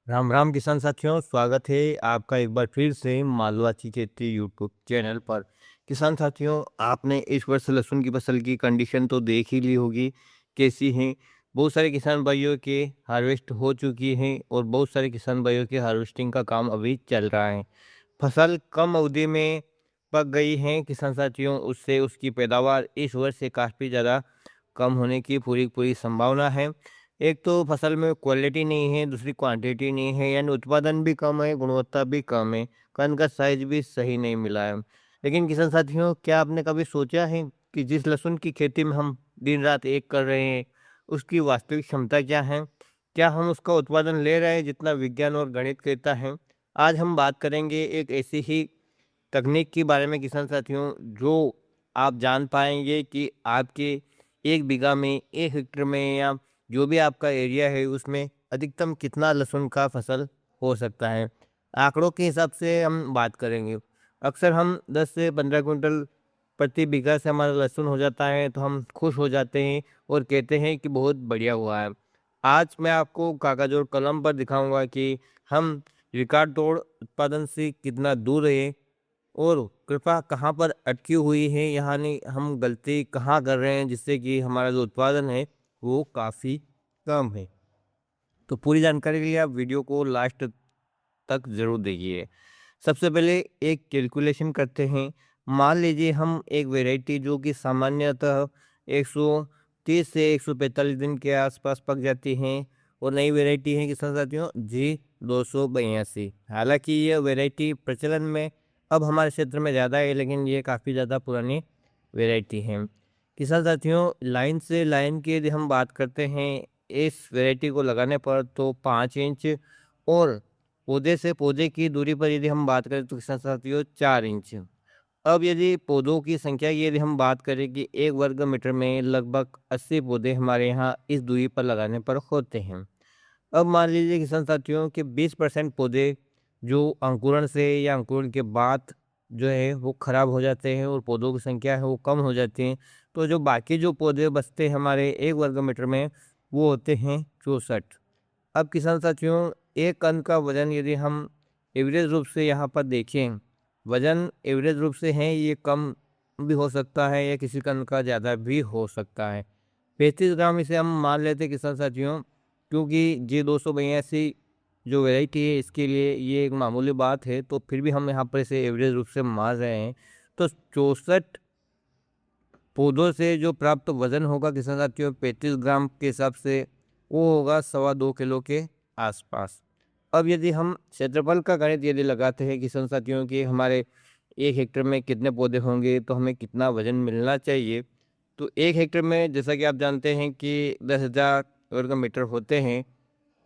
राम राम किसान साथियों, स्वागत है आपका एक बार फिर से मालवा की खेती यूट्यूब चैनल पर। किसान साथियों, आपने इस वर्ष लहसुन की फसल की कंडीशन तो देख ही ली होगी कैसी है। बहुत सारे किसान भाइयों के हार्वेस्ट हो चुकी है और बहुत सारे किसान भाइयों के हार्वेस्टिंग का काम अभी चल रहा है। फसल कम अवधि में पक गई है किसान साथियों, उससे उसकी पैदावार इस वर्ष से काफ़ी ज़्यादा कम होने की पूरी पूरी संभावना है। एक तो फसल में क्वालिटी नहीं है, दूसरी क्वांटिटी नहीं है, यानी उत्पादन भी कम है, गुणवत्ता भी कम है, कण का साइज भी सही नहीं मिला है। लेकिन किसान साथियों, क्या आपने कभी सोचा है कि जिस लहसुन की खेती में हम दिन रात एक कर रहे हैं, उसकी वास्तविक क्षमता क्या है? क्या हम उसका उत्पादन ले रहे हैं जितना विज्ञान और गणित कहता है? आज हम बात करेंगे एक ऐसी ही तकनीक के बारे में किसान साथियों, जो आप जान पाएँगे कि आपके 1 बीघा में, 1 हेक्टेयर में या जो भी आपका एरिया है उसमें अधिकतम कितना लहसुन का फसल हो सकता है। आंकड़ों के हिसाब से हम बात करेंगे। अक्सर हम 10 से 15 क्विंटल प्रति बीघा से हमारा लहसुन हो जाता है तो हम खुश हो जाते हैं और कहते हैं कि बहुत बढ़िया हुआ है। आज मैं आपको कागज़ और कलम पर दिखाऊँगा कि हम रिकॉर्ड तोड़ उत्पादन से कितना दूर हैं और कृपा कहाँ पर अटकी हुई है, यानी हम गलती कहाँ कर रहे हैं जिससे कि हमारा जो उत्पादन है वो काफ़ी कम है। तो पूरी जानकारी के लिए आप वीडियो को लास्ट तक ज़रूर देखिए। सबसे पहले एक कैलकुलेशन करते हैं। मान लीजिए हम एक वैरायटी जो कि सामान्यतः 130 से 145 दिन के आसपास पक जाती हैं और नई वैरायटी है किसान साथियों जी 282। हालांकि ये वैरायटी प्रचलन में अब हमारे क्षेत्र में ज़्यादा है, लेकिन ये काफ़ी ज़्यादा पुरानी वैरायटी है। किसान साथियों, लाइन से लाइन की यदि हम बात करते हैं इस वैरायटी को लगाने पर, तो 5 इंच और पौधे से पौधे की दूरी पर यदि हम बात करें तो किसान साथियों 4 इंच। अब यदि पौधों की संख्या की यदि हम बात करें कि 1 वर्ग मीटर में लगभग 80 पौधे हमारे यहाँ इस दूरी पर लगाने पर होते हैं। अब मान लीजिए किसान साथियों कि 20% पौधे जो अंकुरण से या अंकुरण के बाद जो है वो खराब हो जाते हैं और पौधों की संख्या है वो कम हो जाती है। तो जो बाकी जो पौधे बचते हैं हमारे 1 वर्ग मीटर में, वो होते हैं 64। अब किसान साथियों, एक कण का वजन यदि हम एवरेज रूप से यहाँ पर देखें, वजन एवरेज रूप से है ये कम भी हो सकता है या किसी कण का ज़्यादा भी हो सकता है। 35 ग्राम इसे हम मान लेते हैं किसान साथियों, क्योंकि जी 282 जो वैरायटी है इसके लिए ये एक मामूली बात है, तो फिर भी हम यहाँ पर इसे एवरेज रूप से मान रहे हैं। तो 64 पौधों से जो प्राप्त वजन होगा किसान साथियों 35 ग्राम के हिसाब से, वो होगा 2.25 किलो के आसपास। अब यदि हम क्षेत्रफल का गणित यदि लगाते हैं किसान साथियों कि हमारे 1 हेक्टेयर में कितने पौधे होंगे तो हमें कितना वजन मिलना चाहिए, तो 1 हेक्टेयर में जैसा कि आप जानते हैं कि 10,000 वर्ग मीटर होते हैं।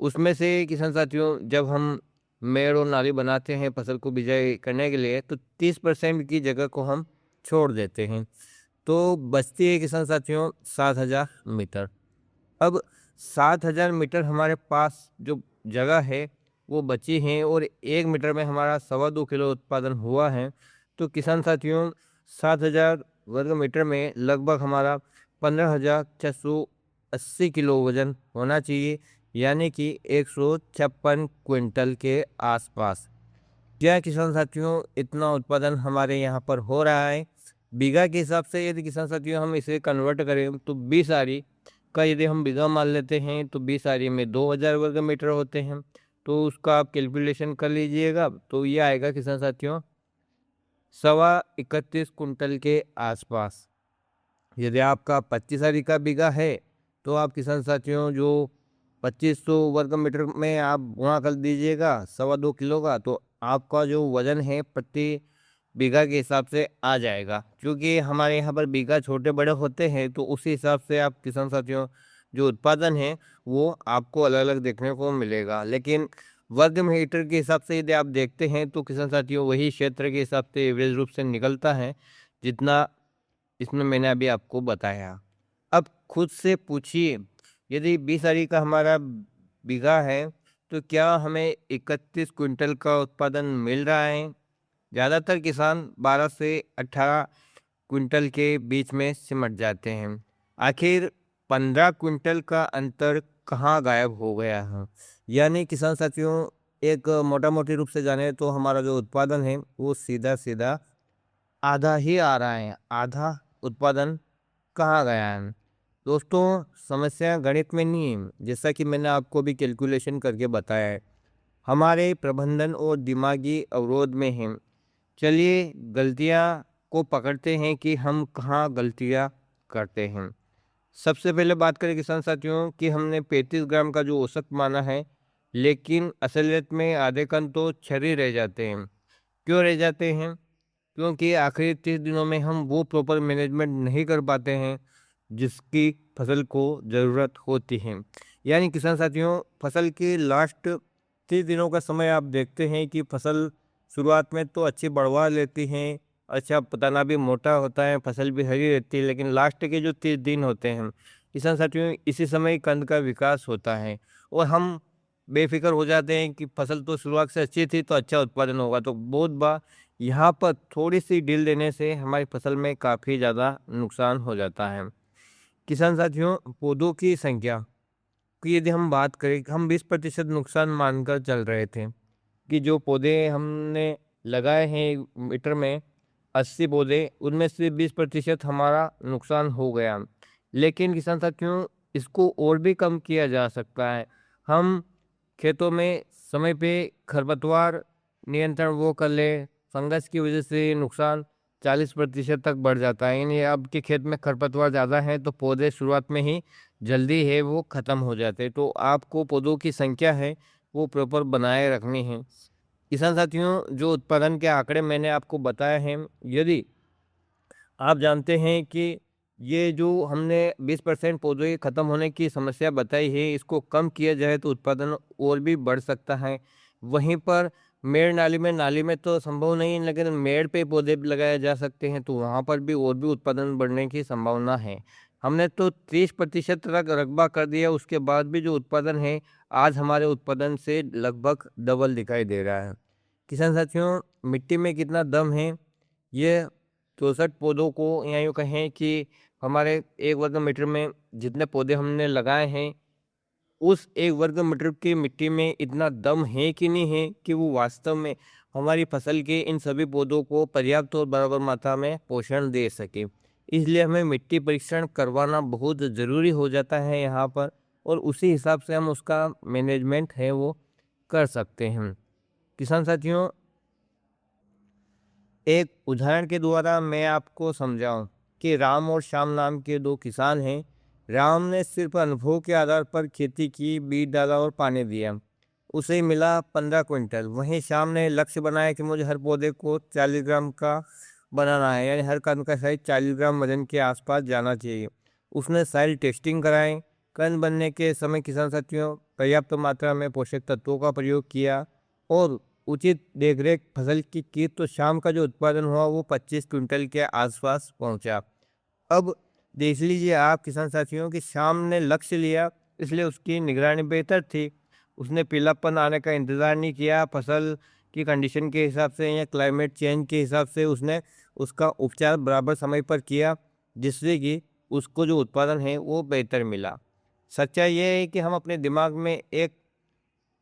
उसमें से किसान साथियों जब हम मेड़ और नाली बनाते हैं फसल को बिजाई करने के लिए, तो 30% की जगह को हम छोड़ देते हैं। तो बचती है किसान साथियों 7,000 मीटर। अब 7,000 मीटर हमारे पास जो जगह है वो बची है और 1 मीटर में हमारा 2.25 किलो उत्पादन हुआ है। तो किसान साथियों 7,000 वर्ग मीटर में लगभग हमारा 15,680 किलो वजन होना चाहिए, यानी कि 156 क्विंटल के आसपास। क्या किसान साथियों इतना उत्पादन हमारे यहाँ पर हो रहा है? बीघा के हिसाब से यदि किसान साथियों हम इसे कन्वर्ट करें तो 20 आरी का यदि हम बीघा मान लेते हैं तो 20 आरी में 2,000 वर्ग मीटर होते हैं। तो उसका आप कैलकुलेशन कर लीजिएगा, तो ये आएगा किसान साथियों 31 कुंटल के आसपास। यदि आपका 25 आरी का बीघा है तो आप किसान साथियों जो 2500 वर्ग मीटर में आप गुणा कर दीजिएगा 2.25 किलो का, तो आपका जो वजन है प्रति बीघा के हिसाब से आ जाएगा। क्योंकि हमारे यहाँ पर बीघा छोटे बड़े होते हैं तो उसी हिसाब से आप किसान साथियों जो उत्पादन है वो आपको अलग अलग देखने को मिलेगा। लेकिन वर्ग मीटर के हिसाब से यदि आप देखते हैं तो किसान साथियों वही क्षेत्र के हिसाब से एवरेज रूप से निकलता है, जितना इसमें मैंने अभी आपको बताया। अब खुद से पूछिए, यदि 20 आरी का हमारा बीघा है तो क्या हमें 31 क्विंटल का उत्पादन मिल रहा है? ज़्यादातर किसान 12 से 18 क्विंटल के बीच में सिमट जाते हैं। आखिर 15 क्विंटल का अंतर कहाँ गायब हो गया है। यानी किसान साथियों, एक मोटा-मोटी रूप से जाने तो हमारा जो उत्पादन है वो सीधा-सीधा आधा ही आ रहा है, आधा उत्पादन कहाँ गया है? दोस्तों, समस्या गणित में नहीं है, जैसा कि मैंने आपको भी कैलकुलेशन करके बताया है, हमारे प्रबंधन और दिमागी अवरोध में है। चलिए गलतियाँ को पकड़ते हैं कि हम कहाँ गलतियाँ करते हैं। सबसे पहले बात करें किसान साथियों कि हमने 35 ग्राम का जो औसत माना है, लेकिन असलियत में आधे कण तो छर ही रह जाते हैं। क्यों रह जाते हैं? क्योंकि आखिरी 30 दिनों में हम वो प्रॉपर मैनेजमेंट नहीं कर पाते हैं जिसकी फसल को ज़रूरत होती है। यानी किसान साथियों, फसल के लास्ट 30 दिनों का समय आप देखते हैं कि फसल शुरुआत में तो अच्छी बढ़वा लेती हैं, अच्छा तना भी मोटा होता है, फसल भी हरी रहती है, लेकिन लास्ट के जो 30 दिन होते हैं किसान साथियों, इसी समय कंद का विकास होता है और हम बेफिक्र हो जाते हैं कि फसल तो शुरुआत से अच्छी थी तो अच्छा उत्पादन होगा। तो बहुत बार यहाँ पर थोड़ी-सी ढील देने से हमारी फसल में काफ़ी ज़्यादा नुकसान हो जाता है। किसान साथियों, पौधों की संख्या की यदि हम बात करें, हम 20% नुकसान मानकर चल रहे थे कि जो पौधे हमने लगाए हैं मीटर में 80 पौधे, उनमें से 20% हमारा नुकसान हो गया। लेकिन किसान साथियों, इसको और भी कम किया जा सकता है। हम खेतों में समय पे खरपतवार नियंत्रण वो कर लें, फंगस की वजह से नुकसान 40% तक बढ़ जाता है। यानी आपके खेत में खरपतवार ज़्यादा है तो पौधे शुरुआत में ही जल्दी है वो ख़त्म हो जाते हैं। तो आपको पौधों की संख्या है वो प्रॉपर बनाए रखनी है। किसान साथियों, जो उत्पादन के आंकड़े मैंने आपको बताए हैं, यदि आप जानते हैं कि ये जो हमने 20% पौधे ख़त्म होने की समस्या बताई है, इसको कम किया जाए तो उत्पादन और भी बढ़ सकता है। वहीं पर मेड़ नाली में तो संभव नहीं है, लेकिन मेड़ पे पौधे भी लगाए जा सकते हैं, तो वहाँ पर भी और भी उत्पादन बढ़ने की संभावना है। हमने तो 30% तक रकबा कर दिया, उसके बाद भी जो उत्पादन है, आज हमारे उत्पादन से लगभग डबल दिखाई दे रहा है। किसान साथियों, मिट्टी में कितना दम है, ये 64 पौधों को या यूँ कहें कि हमारे 1 वर्ग मीटर में जितने पौधे हमने लगाए हैं, उस 1 वर्ग मीटर की मिट्टी में इतना दम है कि नहीं है कि वो वास्तव में हमारी फसल के इन सभी पौधों को पर्याप्त और बराबर मात्रा में पोषण दे सके। इसलिए हमें मिट्टी परीक्षण करवाना बहुत ज़रूरी हो जाता है यहाँ पर, और उसी हिसाब से हम उसका मैनेजमेंट है वो कर सकते हैं। किसान साथियों, एक उदाहरण के द्वारा मैं आपको समझाऊं कि राम और श्याम नाम के दो किसान हैं। राम ने सिर्फ अनुभव के आधार पर खेती की, बीज डाला और पानी दिया। उसे मिला 15 क्विंटल। वहीं श्याम ने लक्ष्य बनाया कि मुझे हर पौधे को 40 ग्राम का बनाना है, यानी हर कंद का साइज 40 ग्राम वजन के आसपास जाना चाहिए। उसने साइल टेस्टिंग कराई। कंद बनने के समय किसान साथियों, पर्याप्त मात्रा में पोषक तत्वों का प्रयोग किया और उचित देखरेख फसल की तो शाम का जो उत्पादन हुआ वो 25 क्विंटल के आसपास पहुंचा। अब देख लीजिए आप किसान साथियों कि शाम ने लक्ष्य लिया, इसलिए उसकी निगरानी बेहतर थी। उसने पीलापन आने का इंतज़ार नहीं किया, फसल की कंडीशन के हिसाब से या क्लाइमेट चेंज के हिसाब से उसने उसका उपचार बराबर समय पर किया, जिससे कि उसको जो उत्पादन है वो बेहतर मिला। सच्चाई ये है कि हम अपने दिमाग में एक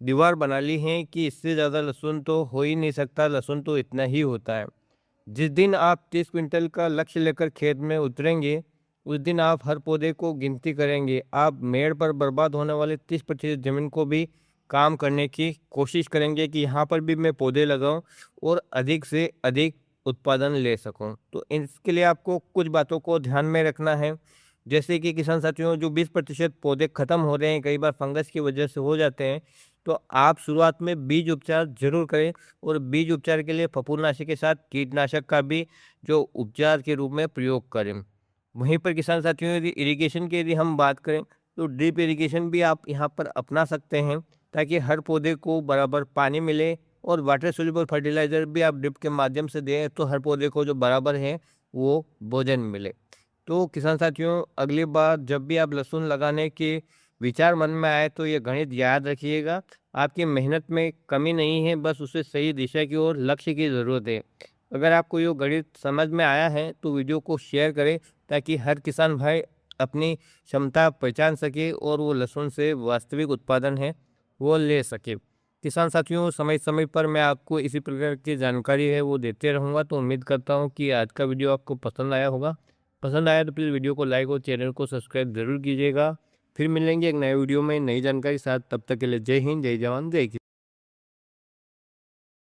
दीवार बना ली है कि इससे ज़्यादा लहसुन तो हो ही नहीं सकता, लहसुन तो इतना ही होता है। जिस दिन आप 30 क्विंटल का लक्ष्य लेकर खेत में उतरेंगे, उस दिन आप हर पौधे को गिनती करेंगे। आप मेड़ पर बर्बाद होने वाले 30% ज़मीन को भी काम करने की कोशिश करेंगे कि यहाँ पर भी मैं पौधे लगाऊं और अधिक से अधिक उत्पादन ले सकूं। तो इसके लिए आपको कुछ बातों को ध्यान में रखना है। जैसे कि किसान साथियों, जो 20% पौधे ख़त्म हो रहे हैं, कई बार फंगस की वजह से हो जाते हैं, तो आप शुरुआत में बीज उपचार ज़रूर करें और बीज उपचार के लिए फफूंदनाशक के साथ कीटनाशक का भी जो उपचार के रूप में प्रयोग करें। वहीं पर किसान साथियों, यदि इरिगेशन की यदि हम बात करें तो ड्रिप इरिगेशन भी आप यहाँ पर अपना सकते हैं, ताकि हर पौधे को बराबर पानी मिले, और वाटर सोल्यूबल फर्टिलाइज़र भी आप ड्रिप के माध्यम से दें तो हर पौधे को जो बराबर है वो भोजन मिले। तो किसान साथियों, अगली बार जब भी आप लहसुन लगाने के विचार मन में आए तो ये गणित याद रखिएगा। आपकी मेहनत में कमी नहीं है, बस उसे सही दिशा की ओर लक्ष्य की ज़रूरत है। अगर आपको ये गणित समझ में आया है तो वीडियो को शेयर करें, ताकि हर किसान भाई अपनी क्षमता पहचान सके और वो लहसुन से वास्तविक उत्पादन है वो ले सके। किसान साथियों, समय समय पर मैं आपको इसी प्रकार की जानकारी है वो देते रहूँगा। तो उम्मीद करता हूँ कि आज का वीडियो आपको पसंद आया होगा। पसंद आया तो प्लीज़ वीडियो को लाइक और चैनल को सब्सक्राइब ज़रूर कीजिएगा। फिर मिलेंगे एक नए वीडियो में नई जानकारी के साथ। तब तक के लिए जय हिंद, जय जवान, जय किसान।